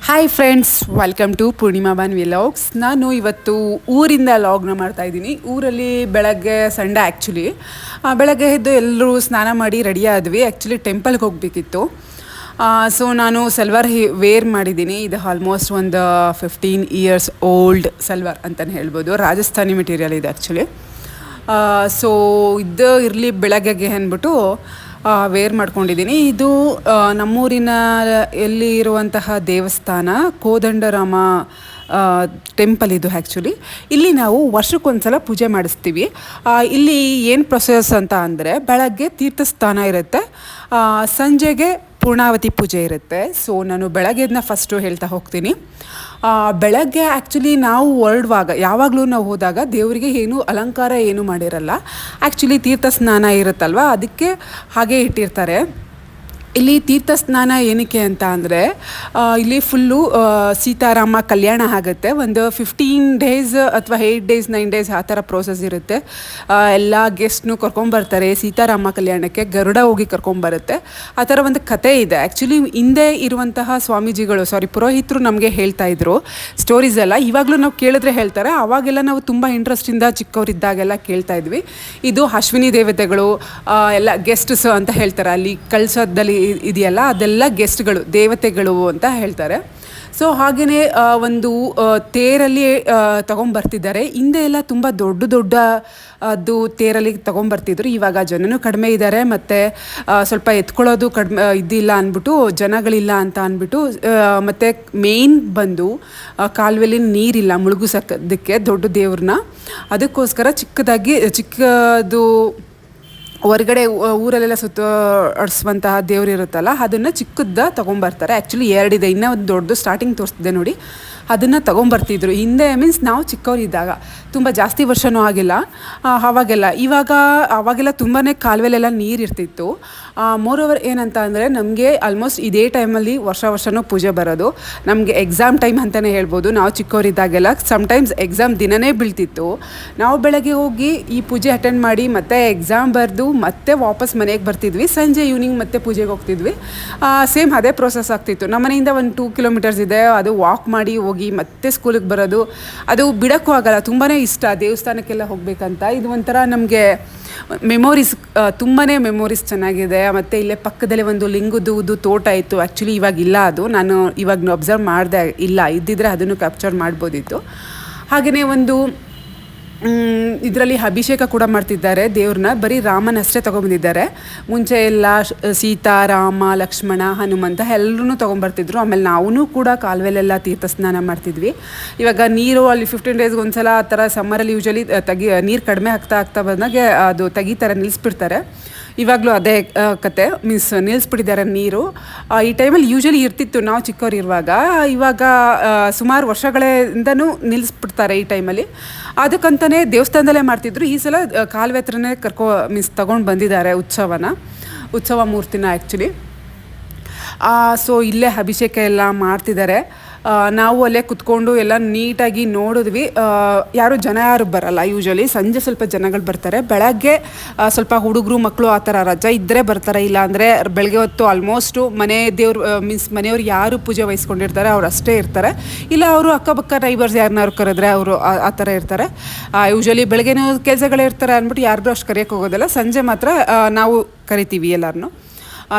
Hi friends, welcome to Poornima ಬಾನ್ vlogs. ನಾನು ಇವತ್ತು ಊರಿಂದ ಲಾಗ್ನ ಮಾಡ್ತಾಯಿದ್ದೀನಿ. ಊರಲ್ಲಿ ಬೆಳಗ್ಗೆ ಸಂಡೇ ಆ್ಯಕ್ಚುಲಿ ಬೆಳಗ್ಗೆ ಎದ್ದು ಎಲ್ಲರೂ ಸ್ನಾನ ಮಾಡಿ ರೆಡಿ ಆದ್ವಿ. ಆ್ಯಕ್ಚುಲಿ ಟೆಂಪಲ್ಗೆ ಹೋಗಬೇಕಿತ್ತು. ಸೊ ನಾನು ಸಲ್ವಾರ್ ವೇರ್ ಮಾಡಿದ್ದೀನಿ. ಇದು ಆಲ್ಮೋಸ್ಟ್ ಒಂದು 15 ಇಯರ್ಸ್ ಓಲ್ಡ್ ಸಲ್ವಾರ್ ಅಂತಲೇ ಹೇಳ್ಬೋದು. ರಾಜಸ್ಥಾನಿ ಮೆಟೀರಿಯಲ್ ಇದೆ ಆ್ಯಕ್ಚುಲಿ. ಸೊ ಇದು ಇರಲಿ ಬೆಳಗ್ಗೆಗೆ ಅಂದ್ಬಿಟ್ಟು ವೇರ್ ಮಾಡ್ಕೊಂಡಿದ್ದೀನಿ. ಇದು ನಮ್ಮೂರಿನ ಎಲ್ಲಿ ಇರುವಂತಹ ದೇವಸ್ಥಾನ ಕೋದಂಡರಾಮ ಟೆಂಪಲ್ ಇದು ಆ್ಯಕ್ಚುಲಿ. ಇಲ್ಲಿ ನಾವು ವರ್ಷಕ್ಕೊಂದ್ಸಲ ಪೂಜೆ ಮಾಡಿಸ್ತೀವಿ. ಇಲ್ಲಿ ಏನು ಪ್ರೊಸೆಸ್ ಅಂತ ಅಂದರೆ, ಬೆಳಗ್ಗೆ ತೀರ್ಥಸ್ಥಾನ ಇರುತ್ತೆ, ಸಂಜೆಗೆ ಪೂರ್ಣಾವತಿ ಪೂಜೆ ಇರುತ್ತೆ. ಸೊ ನಾನು ಬೆಳಗ್ಗೆದನ್ನ ಫಸ್ಟು ಹೇಳ್ತಾ ಹೋಗ್ತೀನಿ. ಬೆಳಗ್ಗೆ ಆ್ಯಕ್ಚುಲಿ ನಾವು ಹೊರಡುವಾಗ ಯಾವಾಗಲೂ ನಾವು ಹೋದಾಗ ದೇವರಿಗೆ ಏನು ಅಲಂಕಾರ ಏನು ಮಾಡಿರಲ್ಲ. ಆ್ಯಕ್ಚುಲಿ ತೀರ್ಥ ಸ್ನಾನ ಇರುತ್ತಲ್ವ, ಅದಕ್ಕೆ ಹಾಗೆ ಇಟ್ಟಿರ್ತಾರೆ. ಇಲ್ಲಿ ತೀರ್ಥ ಸ್ನಾನ ಏನಕ್ಕೆ ಅಂತ ಅಂದರೆ, ಇಲ್ಲಿ ಫುಲ್ಲು ಸೀತಾರಾಮ ಕಲ್ಯಾಣ ಆಗುತ್ತೆ. ಒಂದು 15 ಡೇಸ್ ಅಥವಾ 8 ಡೇಸ್ 9 ಡೇಸ್ ಆ ಥರ ಪ್ರೋಸೆಸ್ ಇರುತ್ತೆ. ಎಲ್ಲ ಗೆಸ್ಟ್ನು ಕರ್ಕೊಂಬರ್ತಾರೆ ಸೀತಾರಾಮ ಕಲ್ಯಾಣಕ್ಕೆ. ಗರುಡ ಹೋಗಿ ಕರ್ಕೊಂಬರುತ್ತೆ. ಆ ಥರ ಒಂದು ಕತೆ ಇದೆ ಆ್ಯಕ್ಚುಲಿ. ಹಿಂದೆ ಇರುವಂತಹ ಸ್ವಾಮೀಜಿಗಳು, ಪುರೋಹಿತರು ನಮಗೆ ಹೇಳ್ತಾಯಿದ್ರು ಸ್ಟೋರೀಸ್ ಎಲ್ಲ. ಇವಾಗಲೂ ನಾವು ಕೇಳಿದ್ರೆ ಹೇಳ್ತಾರೆ. ಆವಾಗೆಲ್ಲ ನಾವು ತುಂಬ ಇಂಟ್ರೆಸ್ಟಿಂದ ಚಿಕ್ಕವರಿದ್ದಾಗೆಲ್ಲ ಕೇಳ್ತಾಯಿದ್ವಿ. ಇದು ಅಶ್ವಿನಿ ದೇವತೆಗಳು ಎಲ್ಲ ಗೆಸ್ಟ್ಸ್ ಅಂತ ಹೇಳ್ತಾರೆ. ಅಲ್ಲಿ ಕಳಸದಲ್ಲಿ ಇದೆಯಲ್ಲ, ಅದೆಲ್ಲ ಗೆಸ್ಟ್ಗಳು, ದೇವತೆಗಳು ಅಂತ ಹೇಳ್ತಾರೆ. ಸೊ ಹಾಗೆಯೇ ಒಂದು ತೇರಲ್ಲಿ ತೊಗೊಂಬರ್ತಿದ್ದಾರೆ. ಹಿಂದೆ ಎಲ್ಲ ತುಂಬ ದೊಡ್ಡ ಅದು ತೇರಲ್ಲಿ ತೊಗೊಂಬರ್ತಿದ್ರು. ಇವಾಗ ಜನನೂ ಕಡಿಮೆ ಇದ್ದಾರೆ, ಮತ್ತು ಸ್ವಲ್ಪ ಎತ್ಕೊಳ್ಳೋದು ಕಡಿಮೆ ಇದ್ದಿಲ್ಲ ಅಂದ್ಬಿಟ್ಟು, ಜನಗಳಿಲ್ಲ ಅಂತ ಅಂದ್ಬಿಟ್ಟು, ಮತ್ತು ಮೇಯ್ನ್ ಬಂದು ಕಾಲುವೆಲಿ ನೀರಿಲ್ಲ ಮುಳುಗಿಸೋದಕ್ಕೆ ದೊಡ್ಡ ದೇವ್ರನ್ನ. ಅದಕ್ಕೋಸ್ಕರ ಚಿಕ್ಕದು ಹೊರಗಡೆ ಊರಲ್ಲೆಲ್ಲ ಸುತ್ತಾಡಿಸುವಂತಹ ದೇವ್ರು ಇರುತ್ತಲ್ಲ, ಅದನ್ನು ಚಿಕ್ಕದ ತೊಗೊಂಬರ್ತಾರೆ. ಆ್ಯಕ್ಚುಲಿ 2 ಇದೆ, ಇನ್ನೂ ಒಂದು ದೊಡ್ಡದು ಸ್ಟಾರ್ಟಿಂಗ್ ತೋರಿಸ್ತಿದೆ ನೋಡಿ, ಅದನ್ನು ತೊಗೊಂಬರ್ತಿದ್ರು. ಹಿಂದೆ ಮೀನ್ಸ್ ನಾವು ಚಿಕ್ಕವರಿದ್ದಾಗ, ತುಂಬ ಜಾಸ್ತಿ ವರ್ಷವೂ ಆಗಿಲ್ಲ ಅವಾಗೆಲ್ಲ ತುಂಬಾ ಕಾಲುವೆಲೆಲ್ಲ ನೀರು ಇರ್ತಿತ್ತು. ಮೋರೋವರ್ ಏನಂತ ಅಂದರೆ, ನಮಗೆ ಆಲ್ಮೋಸ್ಟ್ ಇದೇ ಟೈಮಲ್ಲಿ ವರ್ಷವೂ ಪೂಜೆ ಬರೋದು. ನಮಗೆ ಎಕ್ಸಾಮ್ ಟೈಮ್ ಅಂತಲೇ ಹೇಳ್ಬೋದು. ನಾವು ಚಿಕ್ಕವರಿದ್ದಾಗೆಲ್ಲ ಸಮ್ಟೈಮ್ಸ್ ಎಕ್ಸಾಮ್ ದಿನವೇ ಬೀಳ್ತಿತ್ತು. ನಾವು ಬೆಳಗ್ಗೆ ಹೋಗಿ ಈ ಪೂಜೆ ಅಟೆಂಡ್ ಮಾಡಿ ಮತ್ತೆ ಎಕ್ಸಾಮ್ ಬರೆದು ಮತ್ತೆ ವಾಪಸ್ ಮನೆಗೆ ಬರ್ತಿದ್ವಿ. ಸಂಜೆ ಈವ್ನಿಂಗ್ ಮತ್ತೆ ಪೂಜೆಗೆ ಹೋಗ್ತಿದ್ವಿ. ಸೇಮ್ ಅದೇ ಪ್ರೋಸೆಸ್ ಆಗ್ತಿತ್ತು. ನಮ್ಮ ಮನೆಯಿಂದ ಒಂದು 2 ಕಿಲೋಮೀಟರ್ಸ್ ಇದೆ. ಅದು ವಾಕ್ ಮಾಡಿ ಹೋಗಿ ಮತ್ತೆ ಸ್ಕೂಲಿಗೆ ಬರೋದು, ಅದು ಬಿಡೋಕ್ಕೂ ಆಗಲ್ಲ. ತುಂಬಾ ಇಷ್ಟ ದೇವಸ್ಥಾನಕ್ಕೆಲ್ಲ ಹೋಗಬೇಕಂತ. ಇದು ಒಂಥರ ನಮಗೆ ಮೆಮೊರೀಸ್, ತುಂಬಾ ಮೆಮೊರೀಸ್ ಚೆನ್ನಾಗಿದೆ. ಮತ್ತು ಇಲ್ಲೇ ಪಕ್ಕದಲ್ಲೇ ಒಂದು ಲಿಂಗದ್ದು ತೋಟ ಇತ್ತು. ಆ್ಯಕ್ಚುಲಿ ಇವಾಗಿಲ್ಲ ಅದು, ನಾನು ಇವಾಗ ಅಬ್ಸರ್ವ್ ಮಾಡಿದೆ, ಇಲ್ಲ ಇದ್ದಿದ್ರೆ ಅದನ್ನು ಕ್ಯಾಪ್ಚರ್ ಮಾಡ್ಬೋದಿತ್ತು. ಹಾಗೆಯೇ ಒಂದು ಇದರಲ್ಲಿ ಅಭಿಷೇಕ ಕೂಡ ಮಾಡ್ತಿದ್ದಾರೆ ದೇವ್ರನ್ನ. ಬರೀ ರಾಮನಷ್ಟೇ ತೊಗೊಂಬಂದಿದ್ದಾರೆ. ಮುಂಚೆ ಎಲ್ಲ ಸೀತಾ, ರಾಮ, ಲಕ್ಷ್ಮಣ, ಹನುಮಂತ ಎಲ್ಲರೂ ತೊಗೊಂಬರ್ತಿದ್ರು. ಆಮೇಲೆ ನಾವು ಕೂಡ ಕಾಲುವೆಲೆಲ್ಲ ತೀರ್ಥ ಸ್ನಾನ ಮಾಡ್ತಿದ್ವಿ. ಇವಾಗ ನೀರು ಅಲ್ಲಿ 15 ಡೇಸ್ಗೆ ಒಂದ್ಸಲ ಆ ಥರ ಸಮ್ಮರಲ್ಲಿ ಯೂಶ್ವಲಿ ನೀರು ಕಡಿಮೆ ಆಗ್ತಾ ಬಂದಾಗ ಅದು ತೆಗಿತಾರೆ, ನಿಲ್ಲಿಸ್ಬಿಡ್ತಾರೆ. ಇವಾಗಲೂ ಅದೇ ಕತೆ, ಮೀನ್ಸ್ ನಿಲ್ಲಿಸ್ಬಿಟ್ಟಿದ್ದಾರೆ ನೀರು. ಈ ಟೈಮಲ್ಲಿ ಯೂಶ್ವಲಿ ಇರ್ತಿತ್ತು ನಾವು ಚಿಕ್ಕವರಿರುವಾಗ. ಇವಾಗ ಸುಮಾರು ವರ್ಷಗಳಿಂದನೂ ನಿಲ್ಲಿಸ್ಬಿಡ್ತಾರೆ ಈ ಟೈಮಲ್ಲಿ. ಅದಕ್ಕಂತಲೇ ದೇವಸ್ಥಾನದಲ್ಲೇ ಮಾಡ್ತಿದ್ರು. ಈ ಸಲ ಕಾಲುವೆ ಹತ್ರನೇ ತೊಗೊಂಡು ಬಂದಿದ್ದಾರೆ ಉತ್ಸವ ಮೂರ್ತಿನ ಆ್ಯಕ್ಚುಲಿ. ಸೊ ಇಲ್ಲೇ ಅಭಿಷೇಕ ಎಲ್ಲ ಮಾಡ್ತಿದ್ದಾರೆ. ನಾವು ಅಲ್ಲೇ ಕುತ್ಕೊಂಡು ಎಲ್ಲ ನೀಟಾಗಿ ನೋಡಿದ್ವಿ. ಯಾರು ಬರಲ್ಲ ಯೂಶ್ವಲಿ. ಸಂಜೆ ಸ್ವಲ್ಪ ಜನಗಳು ಬರ್ತಾರೆ. ಬೆಳಗ್ಗೆ ಸ್ವಲ್ಪ ಹುಡುಗರು ಮಕ್ಕಳು ಆ ಥರ ರಜೆ ಇದ್ದರೆ ಬರ್ತಾರೆ. ಇಲ್ಲ ಅಂದರೆ ಬೆಳಗ್ಗೆ ಹೊತ್ತು ಆಲ್ಮೋಸ್ಟು ಮನೆಯವ್ರು ಯಾರು ಪೂಜೆ ವಹಿಸ್ಕೊಂಡಿರ್ತಾರೆ ಅವ್ರು ಅಷ್ಟೇ ಇರ್ತಾರೆ. ಇಲ್ಲ ಅವರು ಅಕ್ಕಪಕ್ಕ ನೈಬರ್ಸ್ ಯಾರನ್ನಾರು ಕರೆದ್ರೆ ಅವರು ಆ ಥರ ಇರ್ತಾರೆ. ಯೂಶ್ವಲಿ ಬೆಳಗ್ಗೆನೂ ಕೆಲಸಗಳೇ ಇರ್ತಾರೆ ಅಂದ್ಬಿಟ್ಟು ಯಾರಿಗೂ ಅಷ್ಟು ಕರೆಯೋಕ್ಕೆ ಹೋಗೋದಿಲ್ಲ. ಸಂಜೆ ಮಾತ್ರ ನಾವು ಕರಿತೀವಿ ಎಲ್ಲರನ್ನೂ.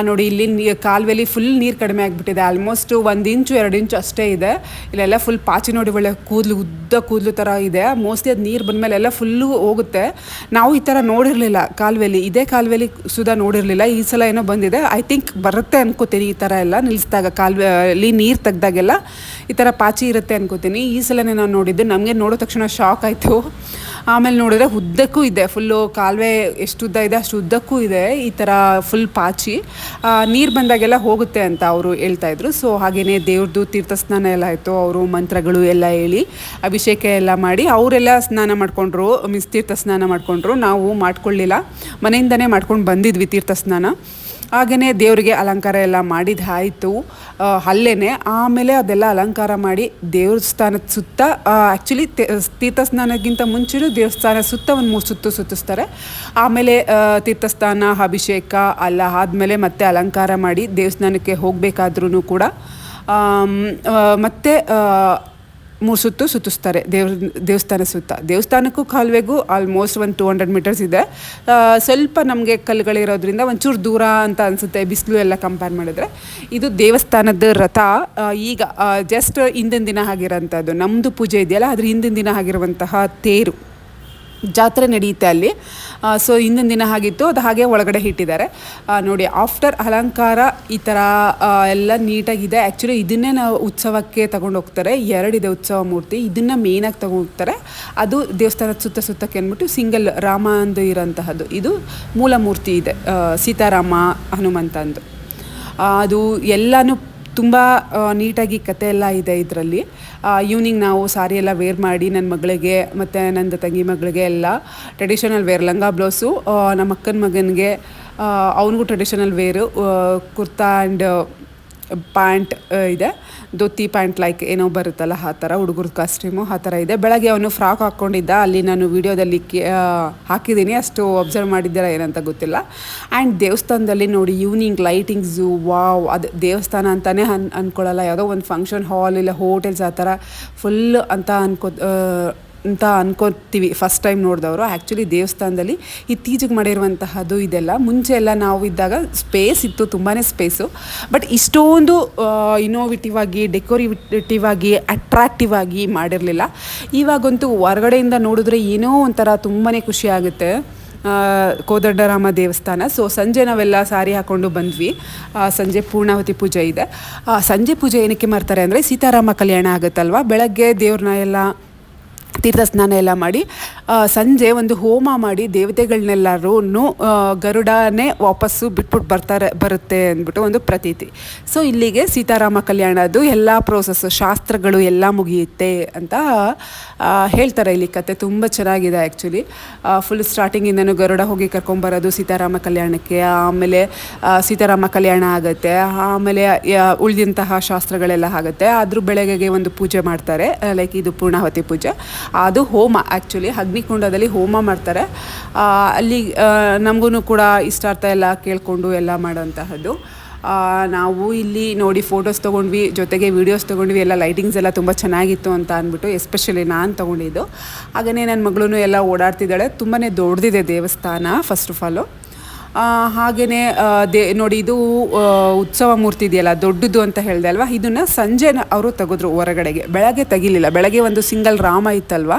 ನೋಡಿ, ಇಲ್ಲಿ ಕಾಲುವೆಲಿ ಫುಲ್ ನೀರು ಕಡಿಮೆ ಆಗಿಬಿಟ್ಟಿದೆ. ಆಲ್ಮೋಸ್ಟ್ 1 ಇಂಚು 2 ಇಂಚು ಅಷ್ಟೇ ಇದೆ. ಇಲ್ಲೆಲ್ಲ ಫುಲ್ ಪಾಚಿ ನೋಡಿ, ಒಳ್ಳೆ ಉದ್ದ ಕೂದಲು ಥರ ಇದೆ. ಮೋಸ್ಟ್ಲಿ ಅದು ನೀರು ಬಂದಮೇಲೆ ಎಲ್ಲ ಫುಲ್ಲು ಹೋಗುತ್ತೆ. ನಾವು ಈ ಥರ ನೋಡಿರಲಿಲ್ಲ ಕಾಲುವೆಲಿ, ಇದೇ ಕಾಲುವೆಲಿ ಸುಧಾ ನೋಡಿರಲಿಲ್ಲ. ಈ ಸಲ ಏನೋ ಬಂದಿದೆ. ಐ ಥಿಂಕ್ ಬರುತ್ತೆ ಅನ್ಕೋತೀನಿ. ಈ ಥರ ಎಲ್ಲ ನಿಲ್ಲಿಸಿದಾಗ ಕಾಲುವೆಲಿ ನೀರು ತೆಗ್ದಾಗೆಲ್ಲ ಈ ಥರ ಪಾಚಿ ಇರುತ್ತೆ ಅನ್ಕೋತೀನಿ. ಈ ಸಲನೇ ನಾನು ನೋಡಿದ್ದು. ನಮಗೆ ನೋಡೋ ತಕ್ಷಣ ಶಾಕ್ ಆಯಿತು. ಆಮೇಲೆ ನೋಡಿದ್ರೆ ಉದ್ದಕ್ಕೂ ಇದೆ, ಫುಲ್ಲು ಕಾಲುವೆ ಎಷ್ಟು ಉದ್ದ ಇದೆ ಅಷ್ಟು ಉದ್ದಕ್ಕೂ ಇದೆ ಈ ಥರ ಫುಲ್ ಪಾಚಿ. ನೀರು ಬಂದಾಗೆಲ್ಲ ಹೋಗುತ್ತೆ ಅಂತ ಅವರು ಹೇಳ್ತಾಯಿದ್ರು. ಸೊ ಹಾಗೆಯೇ ದೇವ್ರದ್ದು ತೀರ್ಥಸ್ನಾನ ಎಲ್ಲ ಆಯಿತು. ಅವರು ಮಂತ್ರಗಳು ಎಲ್ಲ ಹೇಳಿ ಅಭಿಷೇಕ ಎಲ್ಲ ಮಾಡಿ ಅವರೆಲ್ಲ ಸ್ನಾನ ಮಾಡಿಕೊಂಡ್ರು, ತೀರ್ಥ ಸ್ನಾನ ಮಾಡಿಕೊಂಡ್ರು. ನಾವು ಮಾಡ್ಕೊಳ್ಳಿಲ್ಲ, ಮನೆಯಿಂದನೇ ಮಾಡ್ಕೊಂಡು ಬಂದಿದ್ವಿ ತೀರ್ಥ ಸ್ನಾನ. ಹಾಗೆಯೇ ದೇವರಿಗೆ ಅಲಂಕಾರ ಎಲ್ಲ ಮಾಡಿದ್ದಾಯಿತು ಅಲ್ಲೇ. ಆಮೇಲೆ ಅದೆಲ್ಲ ಅಲಂಕಾರ ಮಾಡಿ ದೇವಸ್ಥಾನದ ಸುತ್ತ, ಆ್ಯಕ್ಚುಲಿ ತೀರ್ಥಸ್ನಾನಕ್ಕಿಂತ ಮುಂಚೆನೂ ದೇವಸ್ಥಾನ ಸುತ್ತ ಒಂದು 3 ಸುತ್ತು ಸುತ್ತಿಸ್ತಾರೆ. ಆಮೇಲೆ ತೀರ್ಥಸ್ನಾನ, ಅಭಿಷೇಕ ಎಲ್ಲ ಆದಮೇಲೆ ಮತ್ತೆ ಅಲಂಕಾರ ಮಾಡಿ ದೇವಸ್ಥಾನಕ್ಕೆ ಹೋಗಬೇಕಾದ್ರೂ ಕೂಡ ಮತ್ತು 3 ಸುತ್ತು ಸುತ್ತಿಸ್ತಾರೆ ದೇವಸ್ಥಾನ ಸುತ್ತ. ದೇವಸ್ಥಾನಕ್ಕೂ ಕಾಲುವೆಗೂ ಆಲ್ಮೋಸ್ಟ್ ಒಂದು 200 ಮೀಟರ್ಸ್ ಇದೆ. ಸ್ವಲ್ಪ ನಮಗೆ ಕಲ್ಲುಗಳಿರೋದ್ರಿಂದ ಒಂಚೂರು ದೂರ ಅಂತ ಅನಿಸುತ್ತೆ, ಬಿಸಿಲು ಎಲ್ಲ ಕಂಪೇರ್ ಮಾಡಿದ್ರೆ. ಇದು ದೇವಸ್ಥಾನದ ರಥ. ಈಗ ಜಸ್ಟ್ ಹಿಂದಿನ ದಿನ ಆಗಿರೋಂಥದ್ದು, ನಮ್ಮದು ಪೂಜೆ ಇದೆಯಲ್ಲ ಅದ್ರ ಹಿಂದಿನ ದಿನ ಆಗಿರುವಂತಹ ತೇರು ಜಾತ್ರೆ ನಡೆಯುತ್ತೆ ಅಲ್ಲಿ. ಸೊ ಹಿಂದಿನ ದಿನ ಆಗಿತ್ತು, ಅದು ಹಾಗೆ ಒಳಗಡೆ ಇಟ್ಟಿದ್ದಾರೆ ನೋಡಿ. ಆಫ್ಟರ್ ಅಲಂಕಾರ ಈ ಥರ ಎಲ್ಲ ನೀಟಾಗಿದೆ. ಆ್ಯಕ್ಚುಲಿ ಇದನ್ನೇ ನಾವು ಉತ್ಸವಕ್ಕೆ ತಗೊಂಡು ಹೋಗ್ತಾರೆ. 2 ಇದೆ ಉತ್ಸವ ಮೂರ್ತಿ, ಇದನ್ನು ಮೇಯ್ನಾಗಿ ತಗೊಂಡು ಹೋಗ್ತಾರೆ. ಅದು ದೇವಸ್ಥಾನದ ಸುತ್ತಕ್ಕೆ ಅಂದ್ಬಿಟ್ಟು ಸಿಂಗಲ್ ರಾಮ ಅಂದು ಇರೋಂತಹದ್ದು. ಇದು ಮೂಲ ಮೂರ್ತಿ ಇದೆ, ಸೀತಾರಾಮ ಹನುಮಂತ ಅಂದು. ಅದು ಎಲ್ಲನೂ ತುಂಬ ನೀಟಾಗಿ ಕತೆ ಎಲ್ಲ ಇದೆ ಇದರಲ್ಲಿ. ಈವ್ನಿಂಗ್ ನಾವು ಸಾರಿ ಎಲ್ಲ ವೇರ್ ಮಾಡಿ ನನ್ನ ಮಗಳಿಗೆ ಮತ್ತು ನನ್ನ ತಂಗಿ ಮಗಳಿಗೆ ಎಲ್ಲ ಟ್ರೆಡಿಷನಲ್ ವೇರ್ ಲಂಗ ಬ್ಲೌಸು, ನಮ್ಮ ಅಕ್ಕನ ಮಗನಿಗೆ ಅವನಿಗೂ traditional wear, kurta and pant ಇದೆ, ಧೋತಿ ಪ್ಯಾಂಟ್ ಲೈಕ್ ಏನೋ ಬರುತ್ತಲ್ಲ ಆ ಥರ, ಹುಡುಗರ ಕಾಸ್ಟ್ಯೂಮು ಆ ಥರ ಇದೆ. ಬೆಳಗ್ಗೆ ಅವನು ಫ್ರಾಕ್ ಹಾಕ್ಕೊಂಡಿದ್ದ, ಅಲ್ಲಿ ನಾನು ವೀಡಿಯೋದಲ್ಲಿ ಹಾಕಿದ್ದೀನಿ, ಅಷ್ಟು ಅಬ್ಸರ್ವ್ ಮಾಡಿದ್ದೀರಾ ಏನಂತ ಗೊತ್ತಿಲ್ಲ. ಆ್ಯಂಡ್ ದೇವಸ್ಥಾನದಲ್ಲಿ ನೋಡಿ ಈವ್ನಿಂಗ್ ಲೈಟಿಂಗ್ಸು, ವಾವ್, ಅದು ದೇವಸ್ಥಾನ ಅಂತಲೇ ಅಂದ್ಕೊಳ್ಳಲ್ಲ, ಯಾವುದೋ ಒಂದು ಫಂಕ್ಷನ್ ಹಾಲ್ ಇಲ್ಲ ಹೋಟೆಲ್ಸ್ ಆ ಥರ ಫುಲ್ ಅಂತ ಅನ್ಕೋತೀವಿ ಫಸ್ಟ್ ಟೈಮ್ ನೋಡಿದವರು. ಆ್ಯಕ್ಚುಲಿ ದೇವಸ್ಥಾನದಲ್ಲಿ ಇತ್ತೀಚೆಗೆ ಮಾಡಿರುವಂತಹದ್ದು ಇದೆಲ್ಲ. ಮುಂಚೆ ಎಲ್ಲ ನಾವು ಇದ್ದಾಗ ಸ್ಪೇಸ್ ಇತ್ತು, ತುಂಬಾ ಸ್ಪೇಸು, ಬಟ್ ಇಷ್ಟೊಂದು ಇನೋವೇಟಿವ್ ಆಗಿ, ಡೆಕೋರೇಟಿವ್ ಆಗಿ, ಅಟ್ರಾಕ್ಟಿವ್ ಆಗಿ ಮಾಡಿರಲಿಲ್ಲ. ಇವಾಗಂತೂ ಹೊರಗಡೆಯಿಂದ ನೋಡಿದ್ರೆ ಏನೋ ಒಂಥರ ತುಂಬಾ ಖುಷಿ ಆಗುತ್ತೆ. ಕೋದಂಡರಾಮ ದೇವಸ್ಥಾನ. ಸೊ ಸಂಜೆ ನಾವೆಲ್ಲ ಸಾರಿ ಹಾಕ್ಕೊಂಡು ಬಂದ್ವಿ. ಸಂಜೆ ಪೂರ್ಣಾವತಿ ಪೂಜೆ ಇದೆ. ಸಂಜೆ ಪೂಜೆ ಏನಕ್ಕೆ ಮಾಡ್ತಾರೆ ಅಂದರೆ ಸೀತಾರಾಮ ಕಲ್ಯಾಣ ಆಗುತ್ತಲ್ವ, ಬೆಳಗ್ಗೆ ದೇವ್ರನ್ನ ಎಲ್ಲ ತೀರ್ಥ ಸ್ನಾನ ಎಲ್ಲ ಮಾಡಿ ಸಂಜೆ ಒಂದು ಹೋಮ ಮಾಡಿ ದೇವತೆಗಳನ್ನೆಲ್ಲರೂ ಗರುಡನೇ ವಾಪಸ್ಸು ಬರುತ್ತೆ ಅಂದ್ಬಿಟ್ಟು ಒಂದು ಪ್ರತೀತಿ. ಸೊ ಇಲ್ಲಿಗೆ ಸೀತಾರಾಮ ಕಲ್ಯಾಣದ್ದು ಎಲ್ಲ ಪ್ರೋಸೆಸ್ಸು, ಶಾಸ್ತ್ರಗಳು ಎಲ್ಲ ಮುಗಿಯುತ್ತೆ ಅಂತ ಹೇಳ್ತಾರೆ. ಇಲ್ಲಿ ಕತೆ ತುಂಬ ಚೆನ್ನಾಗಿದೆ ಆ್ಯಕ್ಚುಲಿ. ಫುಲ್ ಸ್ಟಾರ್ಟಿಂಗಿಂದನೂ ಗರುಡ ಹೋಗಿ ಕರ್ಕೊಂಬರೋದು ಸೀತಾರಾಮ ಕಲ್ಯಾಣಕ್ಕೆ, ಆಮೇಲೆ ಸೀತಾರಾಮ ಕಲ್ಯಾಣ ಆಗುತ್ತೆ, ಆಮೇಲೆ ಉಳಿದಂತಹ ಶಾಸ್ತ್ರಗಳೆಲ್ಲ ಆಗುತ್ತೆ. ಅದ್ರ ಬೆಳಗ್ಗೆಗೆ ಒಂದು ಪೂಜೆ ಮಾಡ್ತಾರೆ, ಲೈಕ್ ಇದು ಪೂರ್ಣಾವತಿ ಪೂಜೆ. ಅದು ಹೋಮ, ಆ್ಯಕ್ಚುಲಿ ಅಗ್ನಿಕುಂಡದಲ್ಲಿ ಹೋಮ ಮಾಡ್ತಾರೆ. ಅಲ್ಲಿ ನಮಗೂ ಕೂಡ ಇಷ್ಟಾರ್ಥ ಎಲ್ಲ ಕೇಳಿಕೊಂಡು ಎಲ್ಲ ಮಾಡೋಂತಹದ್ದು. ನಾವು ಇಲ್ಲಿ ನೋಡಿ ಫೋಟೋಸ್ ತೊಗೊಂಡ್ವಿ, ಜೊತೆಗೆ ವೀಡಿಯೋಸ್ ತೊಗೊಂಡ್ವಿ. ಎಲ್ಲ ಲೈಟಿಂಗ್ಸ್ ಎಲ್ಲ ತುಂಬ ಚೆನ್ನಾಗಿತ್ತು ಅಂತ ಅಂದ್ಬಿಟ್ಟು ಎಸ್ಪೆಷಲಿ ನಾನು ತೊಗೊಂಡಿದ್ದು. ಹಾಗೆಯೇ ನನ್ನ ಮಗಳೂ ಎಲ್ಲ ಓಡಾಡ್ತಿದ್ದಾಳೆ. ತುಂಬಾ ದೊಡ್ಡದಿದೆ ದೇವಸ್ಥಾನ ಫಸ್ಟ್ ಆಫ್ ಆಲು. ಹಾಗೆಯೇ ನೋಡಿ ಇದು ಉತ್ಸವ ಮೂರ್ತಿ ಇದೆಯಲ್ಲ ದೊಡ್ಡದು ಅಂತ ಹೇಳಿದೆ ಅಲ್ವಾ, ಇದನ್ನು ಸಂಜೆ ಅವರು ತೆಗೆದ್ರು ಹೊರಗಡೆಗೆ, ಬೆಳಗ್ಗೆ ತೆಗಿಲಿಲ್ಲ. ಬೆಳಗ್ಗೆ ಒಂದು ಸಿಂಗಲ್ ರಾಮ ಇತ್ತಲ್ವ,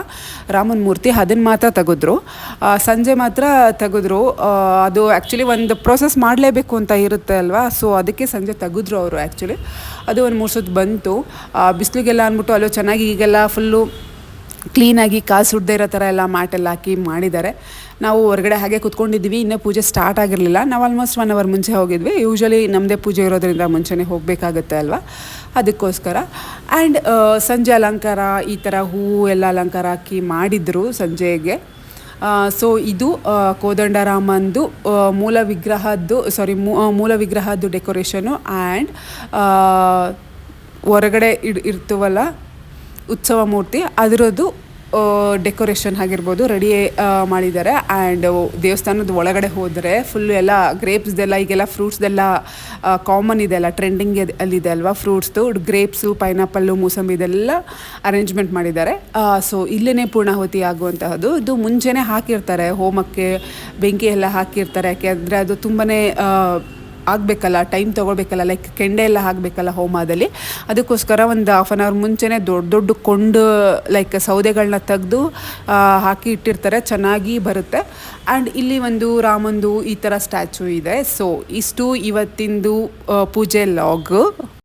ರಾಮನ ಮೂರ್ತಿ, ಅದನ್ನು ಮಾತ್ರ ತೆಗೆದ್ರು. ಸಂಜೆ ಮಾತ್ರ ತೆಗೆದ್ರು. ಅದು ಆ್ಯಕ್ಚುಲಿ ಒಂದು ಪ್ರೋಸೆಸ್ ಮಾಡಲೇಬೇಕು ಅಂತ ಇರುತ್ತೆ ಅಲ್ವಾ, ಸೊ ಅದಕ್ಕೆ ಸಂಜೆ ತೆಗೆದ್ರು ಅವರು. ಆ್ಯಕ್ಚುಲಿ ಅದು ಒಂದು 3 ಸುತ್ತು ಬಂತು. ಬಿಸಿಲಿಗೆಲ್ಲ ಅಂದ್ಬಿಟ್ಟು ಅಲ್ಲೂ ಚೆನ್ನಾಗಿ ಈಗೆಲ್ಲ ಫುಲ್ಲು ಕ್ಲೀನಾಗಿ ಕಾಲು ಸುಡದೇ ಇರೋ ಥರ ಎಲ್ಲ ಮ್ಯಾಟೆಲ್ಲ ಹಾಕಿ ಮಾಡಿದ್ದಾರೆ. ನಾವು ಹೊರಗಡೆ ಹಾಗೆ ಕೂತ್ಕೊಂಡಿದ್ವಿ, ಇನ್ನೂ ಪೂಜೆ ಸ್ಟಾರ್ಟ್ ಆಗಿರಲಿಲ್ಲ. ನಾವು ಆಲ್ಮೋಸ್ಟ್ 1 ಅವರ್ ಮುಂಚೆ ಹೋಗಿದ್ವಿ. ಯೂಶ್ವಲಿ ನಮ್ಮದೇ ಪೂಜೆ ಇರೋದ್ರಿಂದ ಮುಂಚೆನೇ ಹೋಗಬೇಕಾಗತ್ತೆ ಅಲ್ವಾ, ಅದಕ್ಕೋಸ್ಕರ. ಆ್ಯಂಡ್ ಸಂಜೆ ಅಲಂಕಾರ ಈ ಥರ ಹೂವು ಎಲ್ಲ ಅಲಂಕಾರ ಹಾಕಿ ಮಾಡಿದರು ಸಂಜೆಗೆ. ಸೊ ಇದು ಕೋದಂಡರಾಮಂದು ಮೂಲ ವಿಗ್ರಹದ್ದು ಡೆಕೋರೇಷನು. ಆ್ಯಂಡ್ ಹೊರಗಡೆ ಇರ್ತೀವಲ್ಲ ಉತ್ಸವ ಮೂರ್ತಿ, ಅದರದ್ದು ಡೆಕೋರೇಷನ್ ಆಗಿರ್ಬೋದು ರೆಡಿ ಮಾಡಿದ್ದಾರೆ. ಆ್ಯಂಡ್ ದೇವಸ್ಥಾನದ ಒಳಗಡೆ ಹೋದರೆ ಫುಲ್ಲು ಎಲ್ಲ ಗ್ರೇಪ್ಸ್ದೆಲ್ಲ, ಈಗೆಲ್ಲ ಫ್ರೂಟ್ಸ್ದೆಲ್ಲ ಕಾಮನ್ ಇದೆ ಅಲ್ಲ, ಟ್ರೆಂಡಿಂಗ್ ಅಲ್ಲಿದೆ ಅಲ್ವಾ, ಫ್ರೂಟ್ಸ್ದು ಗ್ರೇಪ್ಸು, ಪೈನಾಪಲ್ಲು, ಮೂಸಂಬಿ ಇದೆಲ್ಲ ಅರೇಂಜ್ಮೆಂಟ್ ಮಾಡಿದ್ದಾರೆ. ಸೊ ಇಲ್ಲೇ ಪೂರ್ಣಾಹುತಿ ಆಗುವಂತಹದ್ದು. ಇದು ಮುಂಚೆನೇ ಹಾಕಿರ್ತಾರೆ, ಹೋಮಕ್ಕೆ ಬೆಂಕಿ ಎಲ್ಲ ಹಾಕಿರ್ತಾರೆ. ಯಾಕೆಂದರೆ ಅದು ತುಂಬಾ ಆಗಬೇಕಲ್ಲ, ಟೈಮ್ ತೊಗೊಳ್ಬೇಕಲ್ಲ, ಲೈಕ್ ಕೆಂಡೆ ಎಲ್ಲ ಹಾಕಬೇಕಲ್ಲ ಹೋಮದಲ್ಲಿ. ಅದಕ್ಕೋಸ್ಕರ ಒಂದು 1/2 ಅವರ್ ಮುಂಚೆನೇ ದೊಡ್ಡ ಕೊಂಡು ಲೈಕ್ ಸೌದೆಗಳನ್ನ ತೆಗೆದು ಹಾಕಿ ಇಟ್ಟಿರ್ತಾರೆ, ಚೆನ್ನಾಗಿ ಬರುತ್ತೆ. ಆ್ಯಂಡ್ ಇಲ್ಲಿ ಒಂದು ರಾಮಂದು ಈ ಥರ ಸ್ಟ್ಯಾಚು ಇದೆ. ಸೊ ಇಷ್ಟು ಇವತ್ತಿಂದು ಪೂಜೆ ಲಾಗ್.